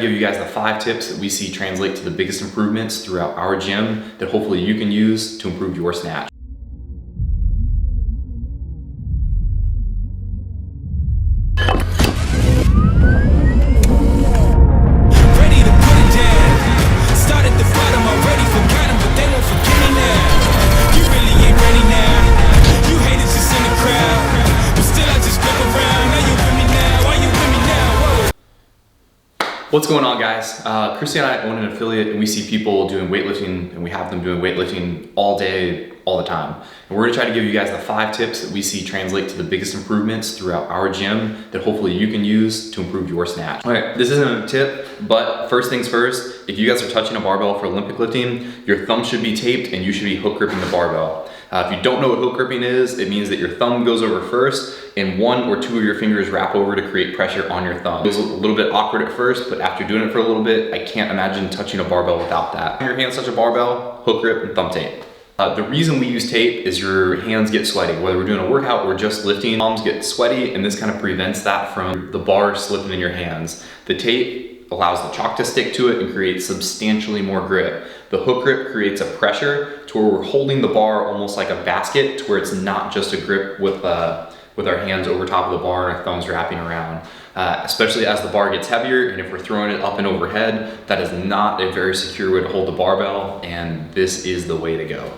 Give you guys the 5 tips that we see translate to the biggest improvements throughout our gym that hopefully you can use to improve your snatch. What's going on, guys? Christy and I own an affiliate, and we see people doing weightlifting, and we have them doing weightlifting all day, all the time. And we're gonna try to give you guys the 5 tips that we see translate to the biggest improvements throughout our gym that hopefully you can use to improve your snatch. All right, this isn't a tip, but first things first, if you guys are touching a barbell for Olympic lifting, your thumb should be taped and you should be hook gripping the barbell. If you don't know what hook gripping is, it means that your thumb goes over first and 1 or 2 of your fingers wrap over to create pressure on your thumb. It was a little bit awkward at first, but after doing it for a little bit, I can't imagine touching a barbell without that. When your hands touch a barbell, hook grip and thumb tape. The reason we use tape is your hands get sweaty. Whether we're doing a workout or just lifting, palms get sweaty, and this kind of prevents that from the bar slipping in your hands. The tape allows the chalk to stick to it and creates substantially more grip. The hook grip creates a pressure to where we're holding the bar almost like a basket, to where it's not just a grip with our hands over top of the bar and our thumbs wrapping around. Especially as the bar gets heavier, and if we're throwing it up and overhead, that is not a very secure way to hold the barbell, and this is the way to go.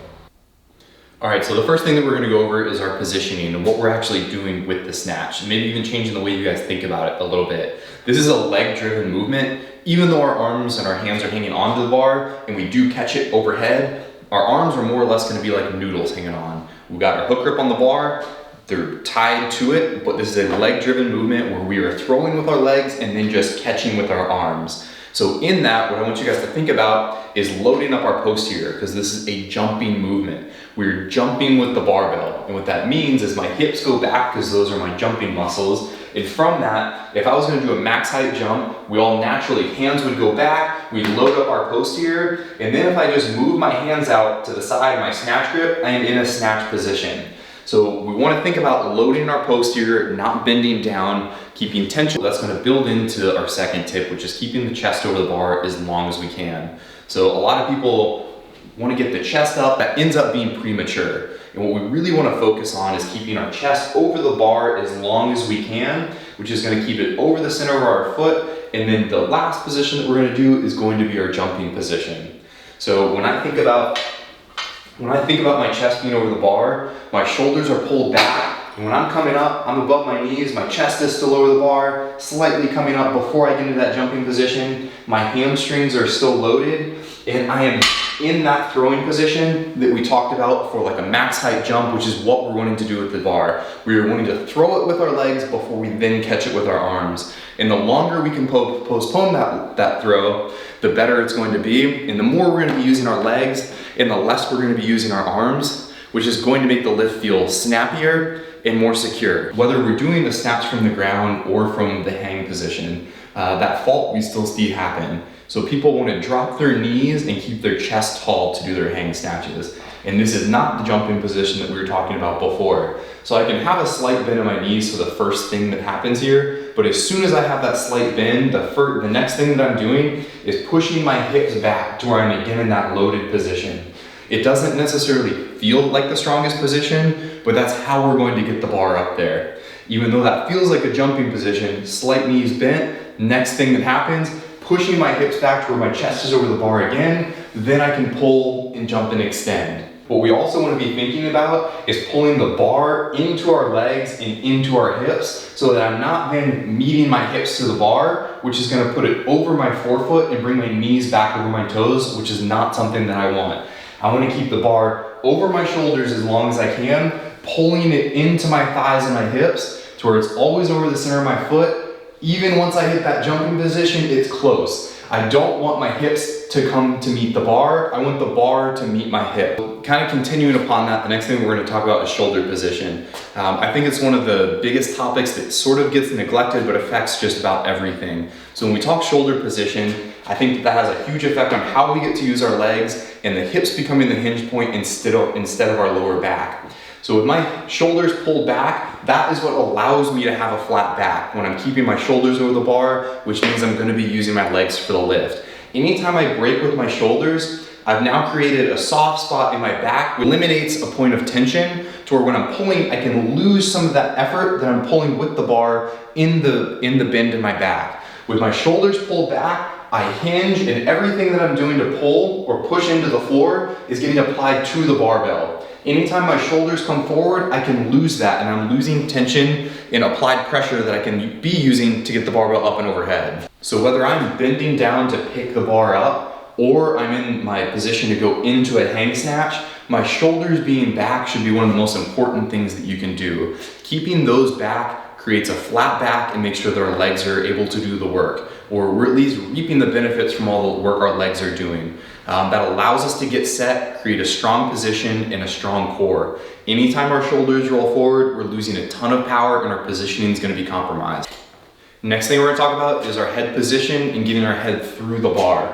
All right, so the first thing that we're gonna go over is our positioning and what we're actually doing with the snatch, and maybe even changing the way you guys think about it a little bit. This is a leg-driven movement. Even though our arms and our hands are hanging onto the bar and we do catch it overhead, our arms are more or less gonna be like noodles hanging on. We've got our hook grip on the bar, they're tied to it, but this is a leg-driven movement where we are throwing with our legs and then just catching with our arms. So in that, what I want you guys to think about is loading up our posterior, because this is a jumping movement. We're jumping with the barbell, and what that means is my hips go back because those are my jumping muscles. And from that, if I was gonna do a max height jump, we all naturally, hands would go back, we'd load up our posterior, and then if I just move my hands out to the side of my snatch grip, I am in a snatch position. So we want to think about loading our posterior, not bending down, keeping tension. That's going to build into our second tip, which is keeping the chest over the bar as long as we can. So a lot of people want to get the chest up, that ends up being premature. And what we really want to focus on is keeping our chest over the bar as long as we can, which is going to keep it over the center of our foot. And then the last position that we're going to do is going to be our jumping position. So when I think about my chest being over the bar, my shoulders are pulled back, and when I'm coming up, I'm above my knees, my chest is still over the bar, slightly coming up before I get into that jumping position. My hamstrings are still loaded, and I am in that throwing position that we talked about for like a max height jump, which is what we're wanting to do with the bar. We are wanting to throw it with our legs before we then catch it with our arms. And the longer we can postpone that throw, the better it's going to be. And the more we're going to be using our legs, and the less we're going to be using our arms, which is going to make the lift feel snappier and more secure. Whether we're doing the snaps from the ground or from the hang position, that fault we still see happen. So people want to drop their knees and keep their chest tall to do their hang snatches. And this is not the jumping position that we were talking about before. So I can have a slight bend in my knees for the first thing that happens here, but as soon as I have that slight bend, the next thing that I'm doing is pushing my hips back to where I'm again in that loaded position. It doesn't necessarily feel like the strongest position, but that's how we're going to get the bar up there. Even though that feels like a jumping position, slight knees bent, next thing that happens, pushing my hips back to where my chest is over the bar again, then I can pull and jump and extend. What we also want to be thinking about is pulling the bar into our legs and into our hips so that I'm not then meeting my hips to the bar, which is going to put it over my forefoot and bring my knees back over my toes, which is not something that I want. I want to keep the bar over my shoulders as long as I can, pulling it into my thighs and my hips to where it's always over the center of my foot. Even once I hit that jumping position, it's close. I don't want my hips to come to meet the bar. I want the bar to meet my hip. Kind of continuing upon that, the next thing we're going to talk about is shoulder position. I think it's one of the biggest topics that sort of gets neglected but affects just about everything. So when we talk shoulder position, I think that has a huge effect on how we get to use our legs and the hips becoming the hinge point instead of our lower back. So with my shoulders pulled back, that is what allows me to have a flat back when I'm keeping my shoulders over the bar, which means I'm gonna be using my legs for the lift. Anytime I break with my shoulders, I've now created a soft spot in my back, which eliminates a point of tension to where when I'm pulling, I can lose some of that effort that I'm pulling with the bar in the bend in my back. With my shoulders pulled back, I hinge, and everything that I'm doing to pull or push into the floor is getting applied to the barbell. Anytime my shoulders come forward, I can lose that, and I'm losing tension and applied pressure that I can be using to get the barbell up and overhead. So whether I'm bending down to pick the bar up, or I'm in my position to go into a hang snatch, my shoulders being back should be one of the most important things that you can do. Keeping those back creates a flat back and makes sure that our legs are able to do the work, or we're at least reaping the benefits from all the work our legs are doing. That allows us to get set, create a strong position and a strong core. Anytime our shoulders roll forward, we're losing a ton of power and our positioning is going to be compromised. Next thing we're going to talk about is our head position and getting our head through the bar.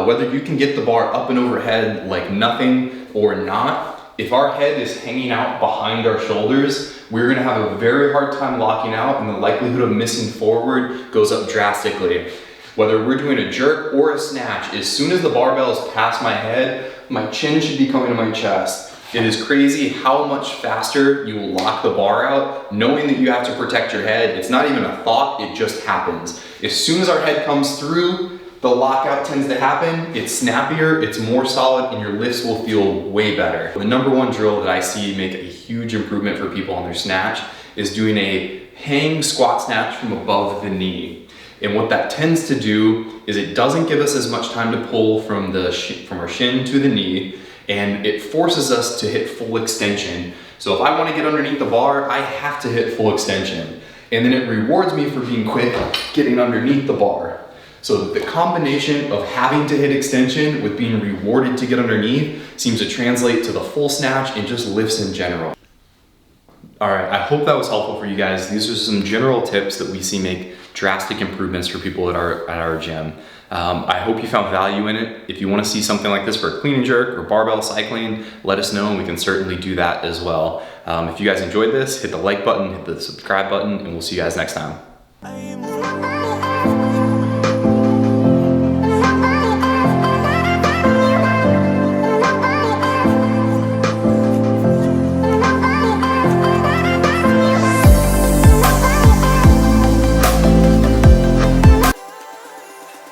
Whether you can get the bar up and overhead like nothing or not, if our head is hanging out behind our shoulders, we're going to have a very hard time locking out, and the likelihood of missing forward goes up drastically. Whether we're doing a jerk or a snatch, as soon as the barbell is past my head, my chin should be coming to my chest. It is crazy how much faster you will lock the bar out, knowing that you have to protect your head. It's not even a thought, it just happens. As soon as our head comes through, the lockout tends to happen. It's snappier, it's more solid, and your lifts will feel way better. The number one drill that I see make a huge improvement for people on their snatch is doing a hang squat snatch from above the knee. And what that tends to do is it doesn't give us as much time to pull from our shin to the knee, and it forces us to hit full extension. So if I want to get underneath the bar, I have to hit full extension. And then it rewards me for being quick getting underneath the bar. So the combination of having to hit extension with being rewarded to get underneath seems to translate to the full snatch and just lifts in general. All right, I hope that was helpful for you guys. These are some general tips that we see make drastic improvements for people at our gym. I hope you found value in it. If you want to see something like this for a clean and jerk or barbell cycling, let us know and we can certainly do that as well. If you guys enjoyed this, hit the like button, hit the subscribe button, and we'll see you guys next time.